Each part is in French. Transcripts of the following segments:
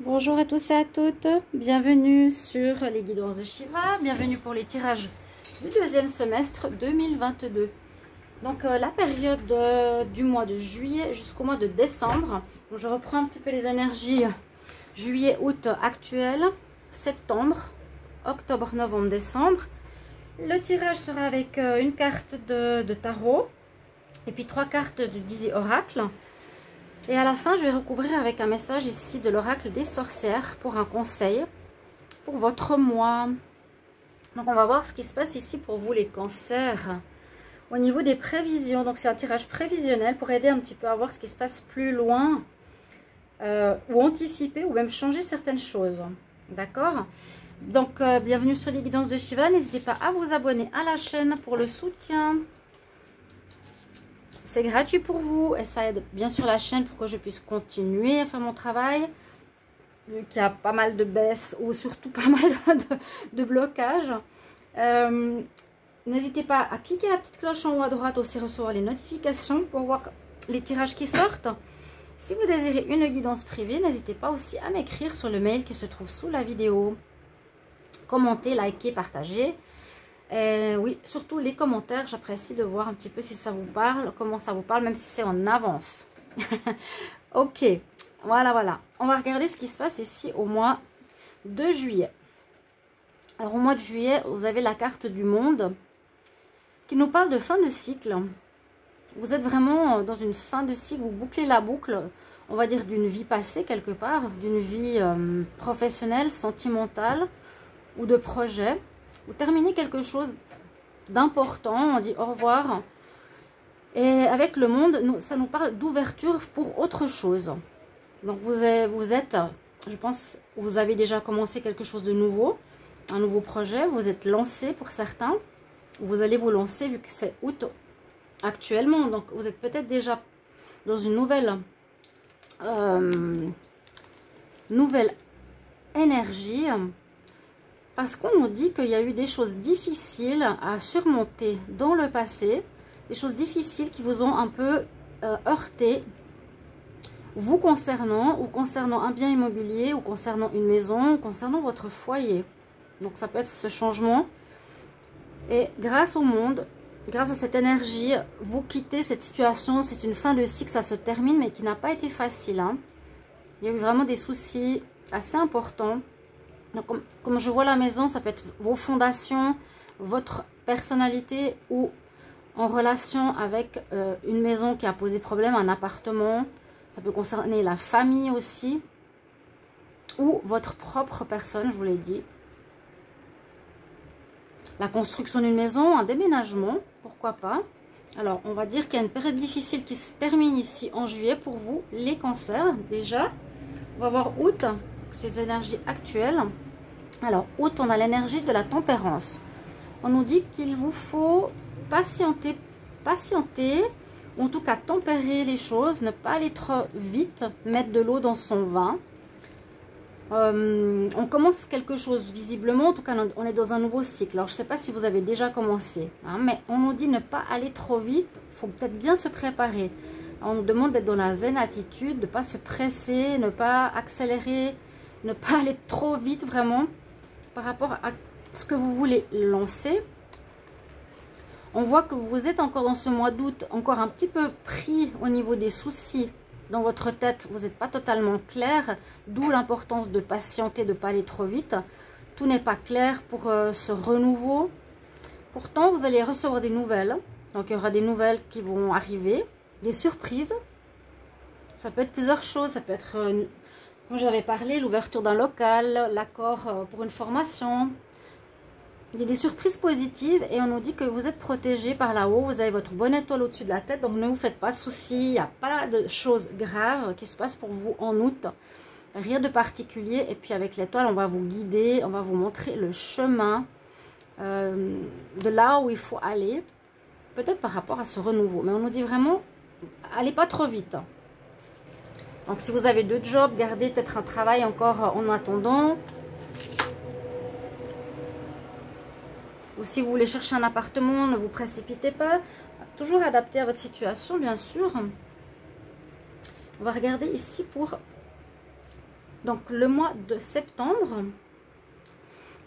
Bonjour à tous et à toutes, bienvenue sur les guidances de Shiva, bienvenue pour les tirages du deuxième semestre 2022. Donc la période du mois de juillet jusqu'au mois de décembre. Donc, je reprends un petit peu les énergies juillet-août actuelles, septembre, octobre, novembre, décembre. Le tirage sera avec une carte de tarot et puis 3 cartes de Dizzy Oracle. Et à la fin, je vais recouvrir avec un message ici de l'oracle des sorcières pour un conseil pour votre mois. Donc, on va voir ce qui se passe ici pour vous, les cancers. Au niveau des prévisions, donc c'est un tirage prévisionnel pour aider un petit peu à voir ce qui se passe plus loin ou anticiper ou même changer certaines choses. D'accord? Donc, bienvenue sur les guidances de Shiva. N'hésitez pas à vous abonner à la chaîne pour le soutien. C'est gratuit pour vous et ça aide bien sûr la chaîne pour que je puisse continuer à faire mon travail. Vu qu'il y a pas mal de baisses ou surtout pas mal de blocages. N'hésitez pas à cliquer la petite cloche en haut à droite aussi, recevoir les notifications pour voir les tirages qui sortent. Si vous désirez une guidance privée, n'hésitez pas aussi à m'écrire sur le mail qui se trouve sous la vidéo. Commentez, likez, partagez. Oui, surtout les commentaires, j'apprécie de voir un petit peu si ça vous parle, comment ça vous parle, même si c'est en avance. Ok, voilà. On va regarder ce qui se passe ici au mois de juillet. Alors au mois de juillet, vous avez la carte du monde qui nous parle de fin de cycle. Vous êtes vraiment dans une fin de cycle, vous bouclez la boucle, on va dire d'une vie passée quelque part, d'une vie professionnelle, sentimentale ou de projet. Vous terminez quelque chose d'important, on dit au revoir. Et avec le monde, ça nous parle d'ouverture pour autre chose. Donc vous êtes, je pense, vous avez déjà commencé quelque chose de nouveau, un nouveau projet, vous êtes lancé pour certains. Vous allez vous lancer vu que c'est août actuellement. Donc vous êtes peut-être déjà dans une nouvelle énergie. Parce qu'on nous dit qu'il y a eu des choses difficiles à surmonter dans le passé. Des choses difficiles qui vous ont un peu heurté. Vous concernant, ou concernant un bien immobilier, ou concernant une maison, ou concernant votre foyer. Donc ça peut être ce changement. Et grâce au monde, grâce à cette énergie, vous quittez cette situation. C'est une fin de cycle, ça se termine, mais qui n'a pas été facile. Hein. Il y a eu vraiment des soucis assez importants. Donc, comme je vois la maison, ça peut être vos fondations, votre personnalité ou en relation avec une maison qui a posé problème, un appartement. Ça peut concerner la famille aussi ou votre propre personne, je vous l'ai dit. La construction d'une maison, un déménagement, pourquoi pas. Alors, on va dire qu'il y a une période difficile qui se termine ici en juillet pour vous, les cancers, déjà. On va voir août, ces énergies actuelles. Alors, août, on a l'énergie de la tempérance. On nous dit qu'il vous faut patienter, ou en tout cas tempérer les choses, ne pas aller trop vite, mettre de l'eau dans son vin. On commence quelque chose visiblement, en tout cas on est dans un nouveau cycle. Alors je ne sais pas si vous avez déjà commencé, hein, mais on nous dit ne pas aller trop vite, il faut peut-être bien se préparer. On nous demande d'être dans la zen attitude, de ne pas se presser, ne pas accélérer, ne pas aller trop vite vraiment par rapport à ce que vous voulez lancer. On voit que vous êtes encore dans ce mois d'août, encore un petit peu pris au niveau des soucis. Dans votre tête, vous n'êtes pas totalement clair, d'où l'importance de patienter, de ne pas aller trop vite. Tout n'est pas clair pour ce renouveau. Pourtant, vous allez recevoir des nouvelles. Donc, il y aura des nouvelles qui vont arriver, des surprises. Ça peut être plusieurs choses. Ça peut être, comme j'avais parlé, l'ouverture d'un local, l'accord pour une formation. Il y a des surprises positives et on nous dit que vous êtes protégé par là-haut. Vous avez votre bonne étoile au-dessus de la tête. Donc, ne vous faites pas de soucis. Il n'y a pas de choses graves qui se passent pour vous en août. Rien de particulier. Et puis, avec l'étoile, on va vous guider. On va vous montrer le chemin de là où il faut aller. Peut-être par rapport à ce renouveau. Mais on nous dit vraiment, allez pas trop vite. Donc, si vous avez 2 jobs, gardez peut-être un travail encore en attendant. Ou si vous voulez chercher un appartement, ne vous précipitez pas. Toujours adapté à votre situation, bien sûr. On va regarder ici pour Donc, le mois de septembre,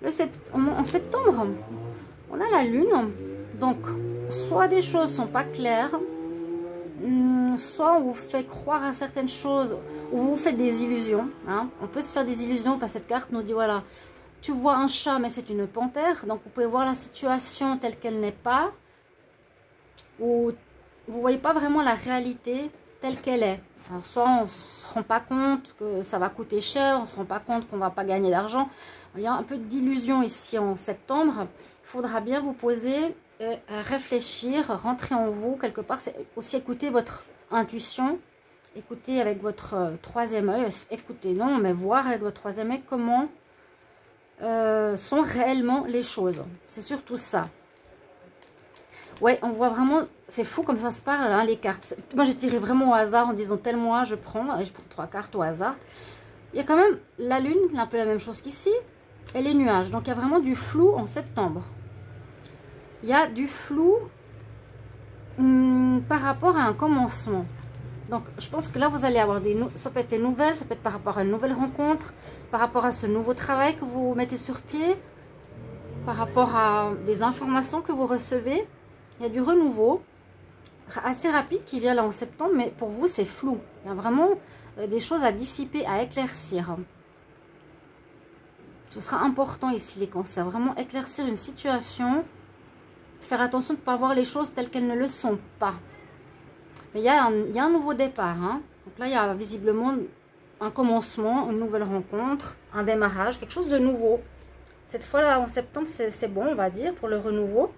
en septembre, on a la lune. Donc, soit des choses sont pas claires, soit on vous fait croire à certaines choses, ou vous faites des illusions. Hein. On peut se faire des illusions parce que cette carte nous dit, voilà, tu vois un chat, mais c'est une panthère. Donc, vous pouvez voir la situation telle qu'elle n'est pas. Ou vous ne voyez pas vraiment la réalité telle qu'elle est. Alors, soit on ne se rend pas compte que ça va coûter cher, on ne se rend pas compte qu'on ne va pas gagner d'argent. Il y a un peu d'illusion ici en septembre. Il faudra bien vous poser, réfléchir, rentrer en vous quelque part. C'est aussi écouter votre intuition, écouter avec votre troisième œil. Écoutez, non, mais voir avec votre troisième œil comment sont réellement les choses. C'est surtout ça. Ouais, on voit vraiment, c'est fou comme ça se parle, hein, les cartes. Moi, j'ai tiré vraiment au hasard en disant tel mois, je prends, et je prends 3 cartes au hasard. Il y a quand même la lune, un peu la même chose qu'ici, et les nuages. Donc, il y a vraiment du flou en septembre. Il y a du flou par rapport à un commencement. Donc, je pense que là, vous allez avoir ça peut être des nouvelles, ça peut être par rapport à une nouvelle rencontre, par rapport à ce nouveau travail que vous mettez sur pied, par rapport à des informations que vous recevez. Il y a du renouveau assez rapide qui vient là en septembre, mais pour vous, c'est flou. Il y a vraiment des choses à dissiper, à éclaircir. Ce sera important ici, les cancers. Vraiment éclaircir une situation. Faire attention de ne pas voir les choses telles qu'elles ne le sont pas. Mais il y a un nouveau départ. Hein. Donc là, il y a visiblement un commencement, une nouvelle rencontre, un démarrage, quelque chose de nouveau. Cette fois-là, en septembre, c'est bon, on va dire, pour le renouveau.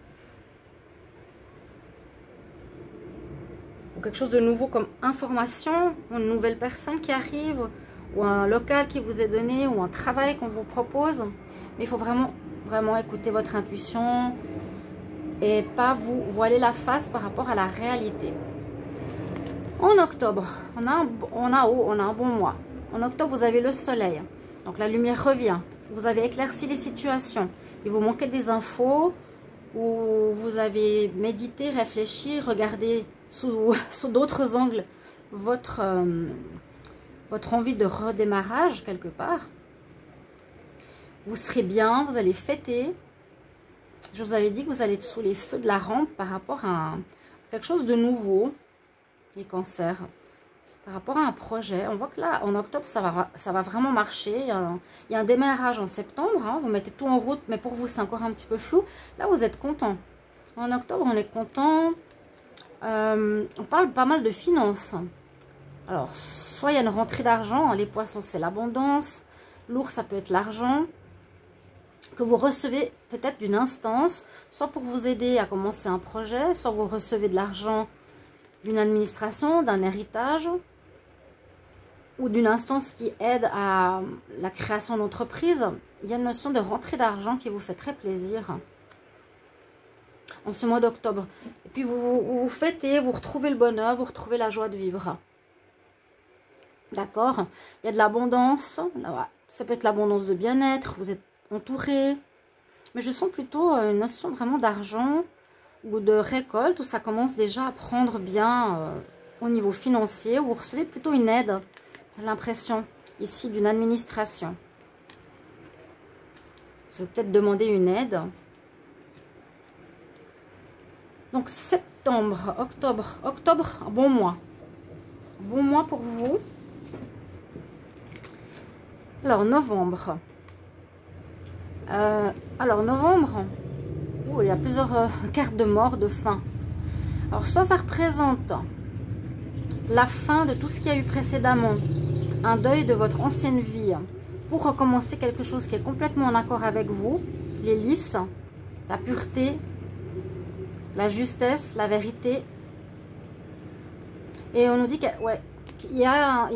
Quelque chose de nouveau comme information, une nouvelle personne qui arrive, ou un local qui vous est donné, ou un travail qu'on vous propose. Mais il faut vraiment écouter votre intuition et pas vous voiler la face par rapport à la réalité. En octobre, on a un bon mois. En octobre, vous avez le soleil. Donc la lumière revient. Vous avez éclairci les situations. Il vous manquait des infos, ou vous avez médité, réfléchi, regardé sous d'autres angles votre envie de redémarrage quelque part. Vous serez bien, vous allez fêter. Je vous avais dit que vous allez être sous les feux de la rampe par rapport à quelque chose de nouveau, les cancers. Par rapport à un projet, on voit que là, en octobre, ça va vraiment marcher. Il y a un démarrage en septembre. Hein, vous mettez tout en route, mais pour vous, c'est encore un petit peu flou. Là, vous êtes content. En octobre, on est content. On parle pas mal de finances. Alors, soit il y a une rentrée d'argent. Les poissons, c'est l'abondance. L'ours, ça peut être l'argent que vous recevez peut-être d'une instance, soit pour vous aider à commencer un projet, soit vous recevez de l'argent d'une administration, d'un héritage, ou d'une instance qui aide à la création d'entreprise. Il y a une notion de rentrée d'argent qui vous fait très plaisir en ce mois d'octobre. Et puis vous fêtez, vous retrouvez le bonheur, vous retrouvez la joie de vivre. D'accord? Il y a de l'abondance. Ça peut être l'abondance de bien-être, vous êtes entouré. Mais je sens plutôt une notion vraiment d'argent ou de récolte où ça commence déjà à prendre bien au niveau financier. Vous recevez plutôt une aide, j'ai l'impression, ici d'une administration. Ça veut peut-être demander une aide. Donc septembre, octobre, un bon mois. Bon mois pour vous. Alors novembre. Novembre, il y a plusieurs cartes de mort, de fin. Alors soit ça représente la fin de tout ce qu'il y a eu précédemment, un deuil de votre ancienne vie pour recommencer quelque chose qui est complètement en accord avec vous, les lys, la pureté, la justesse, la vérité. Et on nous dit qu'il y a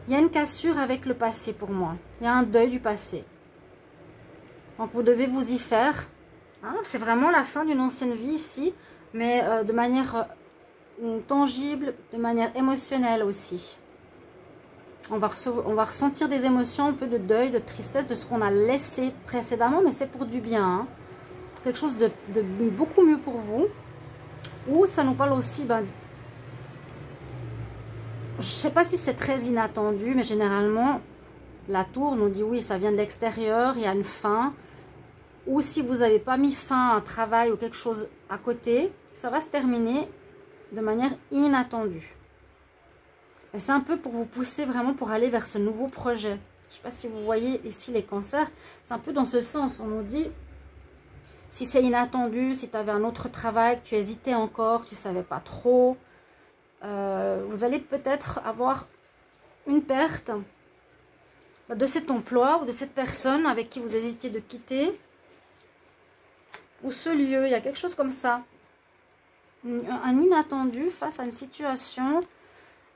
une cassure avec le passé pour moi. Il y a un deuil du passé. Donc vous devez vous y faire. Hein, c'est vraiment la fin d'une ancienne vie ici, mais de manière tangible, de manière émotionnelle aussi. On va ressentir des émotions, un peu de deuil, de tristesse de ce qu'on a laissé précédemment, mais c'est pour du bien. Hein, pour quelque chose de beaucoup mieux pour vous. Ou ça nous parle aussi je sais pas si c'est très inattendu, mais généralement, la tour nous dit oui, ça vient de l'extérieur, il y a une fin. Ou si vous n'avez pas mis fin à un travail ou quelque chose à côté, ça va se terminer de manière inattendue. C'est un peu pour vous pousser vraiment pour aller vers ce nouveau projet. Je ne sais pas si vous voyez ici les cancers. C'est un peu dans ce sens. On nous dit, si c'est inattendu, si tu avais un autre travail, que tu hésitais encore, tu ne savais pas trop, vous allez peut-être avoir une perte de cet emploi ou de cette personne avec qui vous hésitiez de quitter. Ou ce lieu, il y a quelque chose comme ça. Un inattendu face à une situation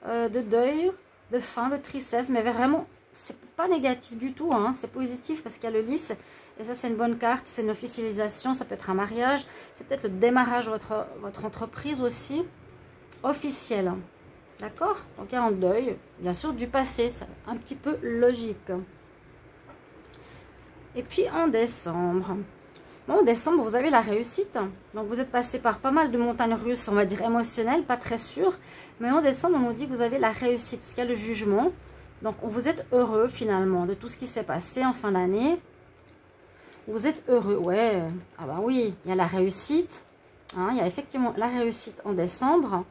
de deuil, de fin, de tristesse, mais vraiment, c'est pas négatif du tout, hein, c'est positif parce qu'il y a le lys, et ça c'est une bonne carte, c'est une officialisation, ça peut être un mariage, c'est peut-être le démarrage de votre entreprise aussi, officiel, d'accord? Donc il y a un deuil, bien sûr du passé, c'est un petit peu logique. Et puis en décembre... Bon, en décembre, vous avez la réussite. Donc, vous êtes passé par pas mal de montagnes russes, on va dire émotionnelles, pas très sûres. Mais en décembre, on nous dit que vous avez la réussite, parce qu'il y a le jugement. Donc, vous êtes heureux, finalement, de tout ce qui s'est passé en fin d'année. Vous êtes heureux, ouais. Ah ben oui, il y a la réussite. Hein, il y a effectivement la réussite en décembre.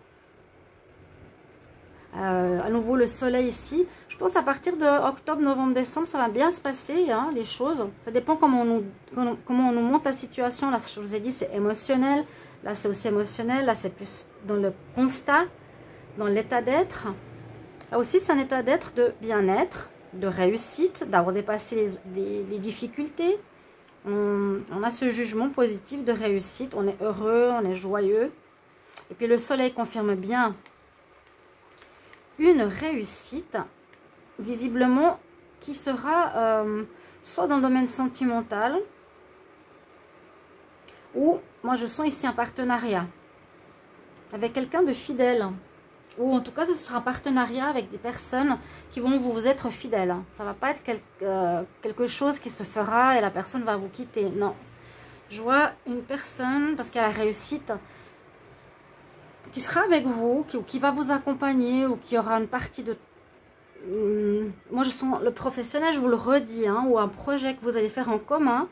À nouveau, le soleil ici. Je pense à partir de octobre, novembre, décembre, ça va bien se passer, hein, les choses. Ça dépend comment on nous montre la situation. Là, je vous ai dit, c'est émotionnel. Là, c'est aussi émotionnel. Là, c'est plus dans le constat, dans l'état d'être. Là aussi, c'est un état d'être de bien-être, de réussite, d'avoir dépassé les difficultés. On a ce jugement positif de réussite. On est heureux, on est joyeux. Et puis, le soleil confirme bien une réussite, visiblement, qui sera soit dans le domaine sentimental, ou, moi je sens ici un partenariat avec quelqu'un de fidèle, ou en tout cas ce sera un partenariat avec des personnes qui vont vous être fidèles. Ça ne va pas être quelque chose qui se fera et la personne va vous quitter, non. Je vois une personne, parce qu'elle a la réussite, qui sera avec vous, qui va vous accompagner, ou qui aura une partie de... moi, je sens le professionnel, je vous le redis, hein, ou un projet que vous allez faire en commun,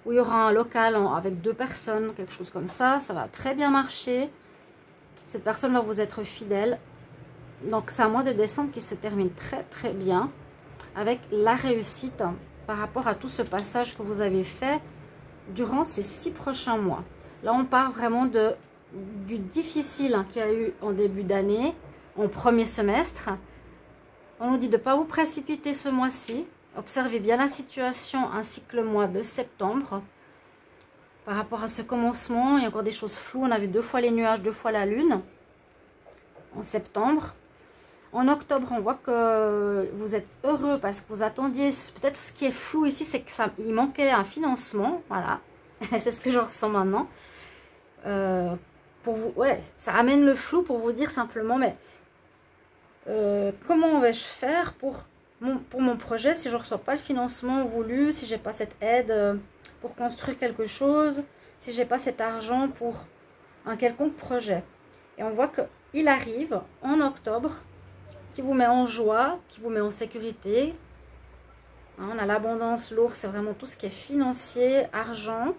où il y aura un local avec 2 personnes, quelque chose comme ça, ça va très bien marcher. Cette personne va vous être fidèle. Donc, c'est un mois de décembre qui se termine très, très bien, avec la réussite par rapport à tout ce passage que vous avez fait durant ces 6 prochains mois. Là, on part vraiment du difficile qu'il y a eu en début d'année, en premier semestre. On nous dit de ne pas vous précipiter ce mois-ci. Observez bien la situation ainsi que le mois de septembre. Par rapport à ce commencement, il y a encore des choses floues. On a vu 2 fois les nuages, 2 fois la lune en septembre. En octobre, on voit que vous êtes heureux parce que vous attendiez. Peut-être ce qui est flou ici, c'est qu'il manquait un financement. Voilà, c'est ce que je ressens maintenant. Pour vous, ouais, ça amène le flou pour vous dire simplement, mais comment vais-je faire pour mon projet si je ne reçois pas le financement voulu, si j'ai pas cette aide pour construire quelque chose, si j'ai pas cet argent pour un quelconque projet. Et on voit qu'il arrive en octobre, qui vous met en joie, qui vous met en sécurité. Hein, on a l'abondance, l'ours, c'est vraiment tout ce qui est financier, argent.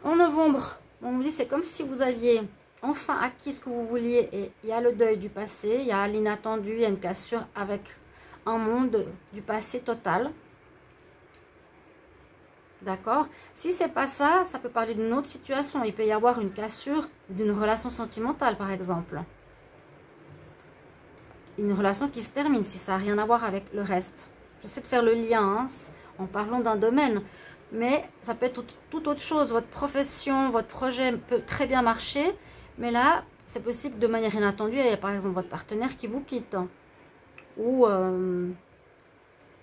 En novembre, on vous dit c'est comme si vous aviez enfin acquis ce que vous vouliez, et il y a le deuil du passé, il y a l'inattendu, il y a une cassure avec un monde du passé total. D'accord? Si c'est pas ça, ça peut parler d'une autre situation. Il peut y avoir une cassure d'une relation sentimentale, par exemple. Une relation qui se termine, si ça n'a rien à voir avec le reste. J'essaie de faire le lien, hein, en parlant d'un domaine. Mais ça peut être tout autre chose. Votre profession, votre projet peut très bien marcher. Mais là, c'est possible de manière inattendue. Il y a par exemple votre partenaire qui vous quitte. Ou,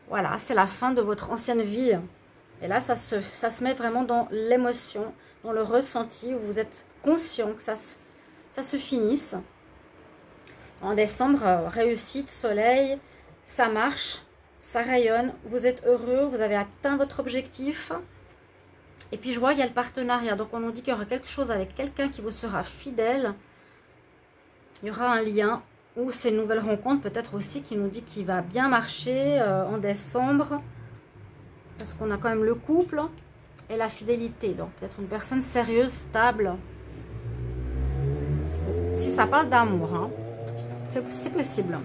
voilà, c'est la fin de votre ancienne vie. Et là, ça se met vraiment dans l'émotion, dans le ressenti, où vous êtes conscient que ça se finisse. En décembre, réussite, soleil, ça marche, ça rayonne, vous êtes heureux, vous avez atteint votre objectif. Et puis je vois qu'il y a le partenariat, donc on nous dit qu'il y aura quelque chose avec quelqu'un qui vous sera fidèle. Il y aura un lien ou c'est une nouvelle rencontre peut-être aussi qui nous dit qu'il va bien marcher en décembre. Parce qu'on a quand même le couple et la fidélité. Donc peut-être une personne sérieuse, stable. Si ça parle d'amour, hein, c'est possible.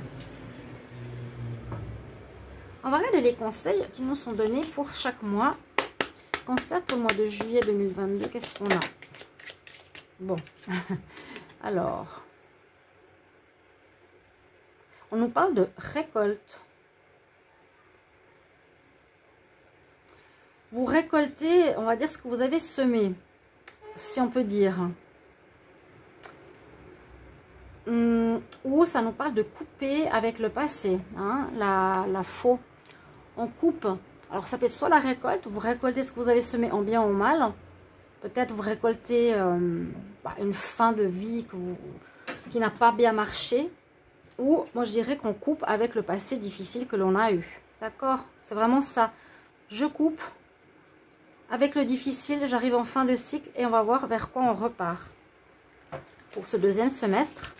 On va regarder les conseils qui nous sont donnés pour chaque mois. Cancer pour le mois de juillet 2022, qu'est-ce qu'on a? Bon, alors, on nous parle de récolte. Vous récoltez, on va dire, ce que vous avez semé, si on peut dire. Ou ça nous parle de couper avec le passé, hein, la faux. On coupe. Alors ça peut être soit la récolte, vous récoltez ce que vous avez semé en bien ou en mal. Peut-être vous récoltez une fin de vie qui n'a pas bien marché. Ou moi je dirais qu'on coupe avec le passé difficile que l'on a eu. D'accord? C'est vraiment ça. Je coupe. Avec le difficile, j'arrive en fin de cycle et on va voir vers quoi on repart. Pour ce deuxième semestre,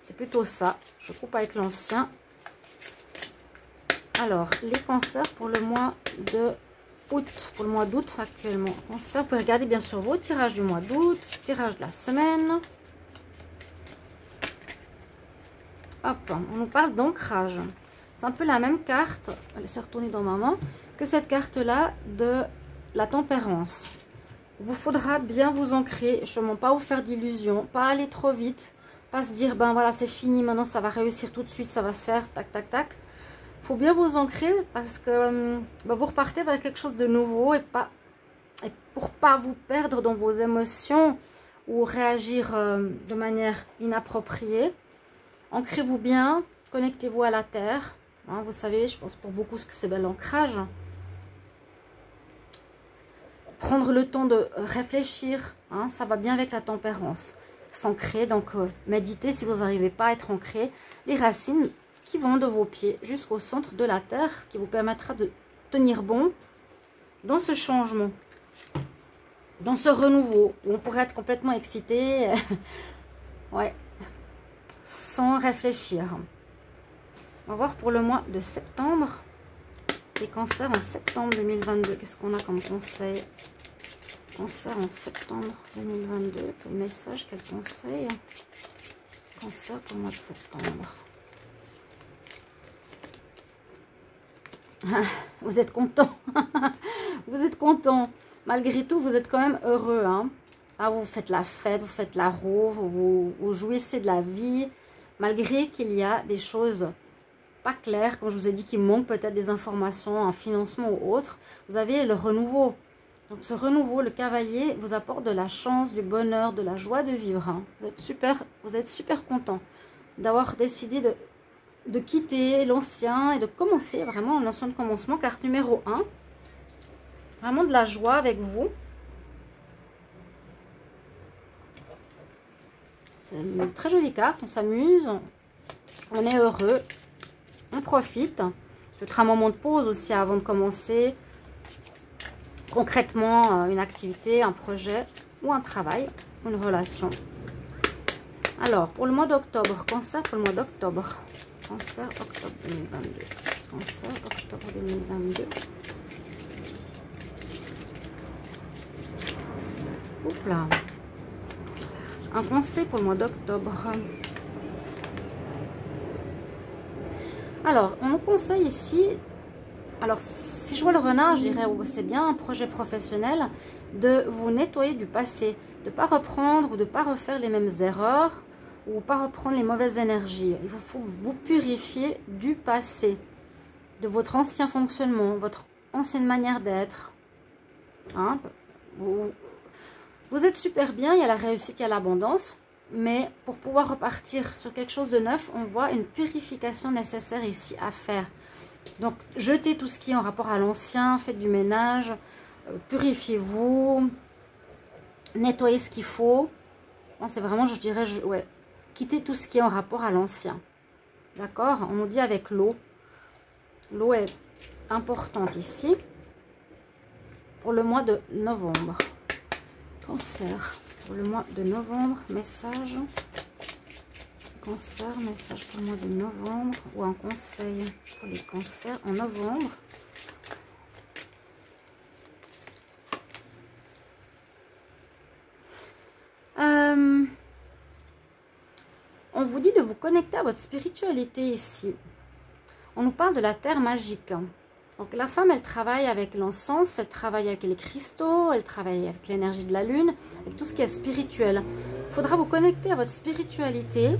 c'est plutôt ça. Je coupe avec l'ancien. Alors, les cancers pour le mois de août, pour le mois d'août actuellement. Cancer, vous pouvez regarder bien sûr vos tirages du mois d'août, tirage de la semaine. Hop, on nous parle d'ancrage. C'est un peu la même carte, elle s'est retournée dans ma main, que cette carte-là de la tempérance. Il vous faudra bien vous ancrer, justement, pas vous faire d'illusions, pas aller trop vite, pas se dire, ben voilà, c'est fini, maintenant ça va réussir tout de suite, ça va se faire, tac, tac, tac. Il faut bien vous ancrer parce que vous repartez vers quelque chose de nouveau et pour pas vous perdre dans vos émotions ou réagir de manière inappropriée. Ancrez-vous bien, connectez-vous à la terre. Hein, vous savez, je pense pour beaucoup ce que c'est l'ancrage. Prendre le temps de réfléchir, hein, ça va bien avec la tempérance. S'ancrer, donc méditez si vous n'arrivez pas à être ancré. Les racines qui vont de vos pieds jusqu'au centre de la terre, qui vous permettra de tenir bon dans ce changement, dans ce renouveau, où on pourrait être complètement excité, ouais, sans réfléchir. On va voir pour le mois de septembre. Les cancers en septembre 2022, qu'est-ce qu'on a comme conseil? Cancer en septembre 2022, quel message, quel conseil? Cancer pour le mois de septembre. Vous êtes content. Vous êtes content. Malgré tout, vous êtes quand même heureux. Hein? Ah, vous faites la fête, vous faites la roue, vous jouissez de la vie. Malgré qu'il y a des choses pas claires, comme je vous ai dit, qu'il manque peut-être des informations, un financement ou autre. Vous avez le renouveau. Donc ce renouveau, le cavalier, vous apporte de la chance, du bonheur, de la joie de vivre. Hein. Vous êtes super content d'avoir décidé de quitter l'ancien et de commencer vraiment une notion de commencement. Carte numéro 1. Vraiment de la joie avec vous. C'est une très jolie carte. On s'amuse. On est heureux. On profite. C'est un moment de pause aussi avant de commencer concrètement une activité, un projet ou un travail, une relation. Alors, pour le mois d'octobre, cancer pour le mois d'octobre. Cancer, octobre 2022. Cancer, octobre 2022. Oups là. Un conseil pour le mois d'octobre. Alors, on nous conseille ici, alors si je vois le renard, je dirais, oh, c'est bien un projet professionnel, de vous nettoyer du passé, de ne pas reprendre ou de ne pas refaire les mêmes erreurs, ou pas reprendre les mauvaises énergies. Il faut vous purifier du passé, de votre ancien fonctionnement, votre ancienne manière d'être. Hein? Vous êtes super bien, il y a la réussite, il y a l'abondance, mais pour pouvoir repartir sur quelque chose de neuf, on voit une purification nécessaire ici à faire. Donc, jetez tout ce qui est en rapport à l'ancien, faites du ménage, purifiez-vous, nettoyez ce qu'il faut. C'est vraiment, je dirais, ouais, quittez tout ce qui est en rapport à l'ancien. D'accord? On nous dit avec l'eau. L'eau est importante ici pour le mois de novembre. Cancer, pour le mois de novembre, message Cancer, message pour le mois de novembre ou un conseil pour les cancers en novembre. On vous dit de vous connecter à votre spiritualité ici. On nous parle de la terre magique. Donc la femme, elle travaille avec l'encens, elle travaille avec les cristaux, elle travaille avec l'énergie de la lune, avec tout ce qui est spirituel. Il faudra vous connecter à votre spiritualité,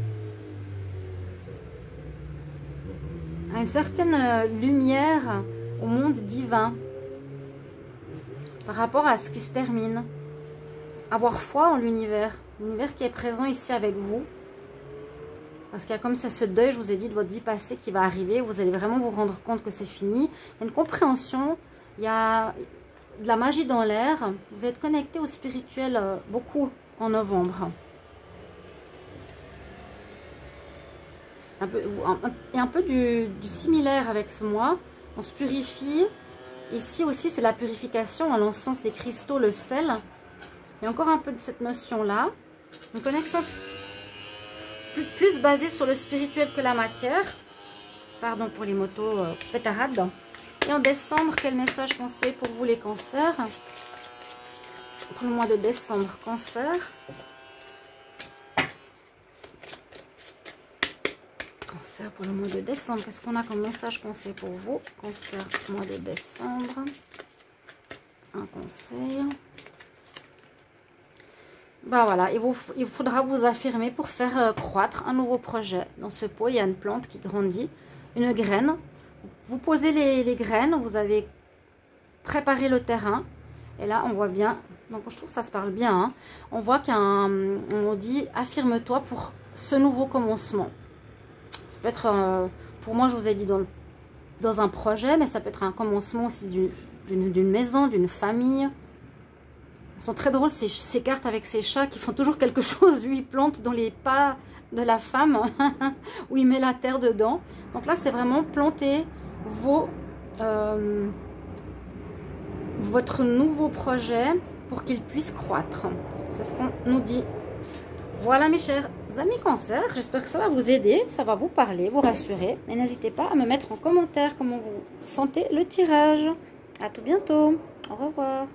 à une certaine lumière au monde divin par rapport à ce qui se termine. Avoir foi en l'univers qui est présent ici avec vous. Parce qu'il y a comme ça ce deuil, je vous ai dit, de votre vie passée qui va arriver. Vous allez vraiment vous rendre compte que c'est fini. Il y a une compréhension, il y a de la magie dans l'air. Vous êtes connecté au spirituel beaucoup en novembre. Il y a un peu du similaire avec ce mois. On se purifie. Ici aussi, c'est la purification, l'encens, les cristaux, le sel. Il y a encore un peu de cette notion-là. Une connexion plus basée sur le spirituel que la matière. Pardon pour les motos pétarades. Et en décembre, quel message pensez pour vous les cancers? Pour le mois de décembre, cancer. Cancer pour le mois de décembre. Qu'est-ce qu'on a comme message conseil pour vous? Cancer, mois de décembre. Un conseil. Bah voilà, il faudra vous affirmer pour faire croître un nouveau projet. Dans ce pot, il y a une plante qui grandit, une graine. Vous posez les graines, vous avez préparé le terrain. Et là, on voit bien, donc je trouve que ça se parle bien. Hein. On voit on dit, affirme-toi pour ce nouveau commencement. Ça peut être, pour moi, je vous ai dit dans un projet, mais ça peut être un commencement aussi d'une maison, d'une famille. Elles sont très drôles, ces cartes avec ces chats qui font toujours quelque chose. Lui, il plante dans les pas de la femme, où il met la terre dedans. Donc là, c'est vraiment planter votre nouveau projet pour qu'il puisse croître. C'est ce qu'on nous dit. Voilà mes chers amis cancer, j'espère que ça va vous aider, ça va vous parler, vous rassurer. Et n'hésitez pas à me mettre en commentaire comment vous sentez le tirage. À tout bientôt, au revoir.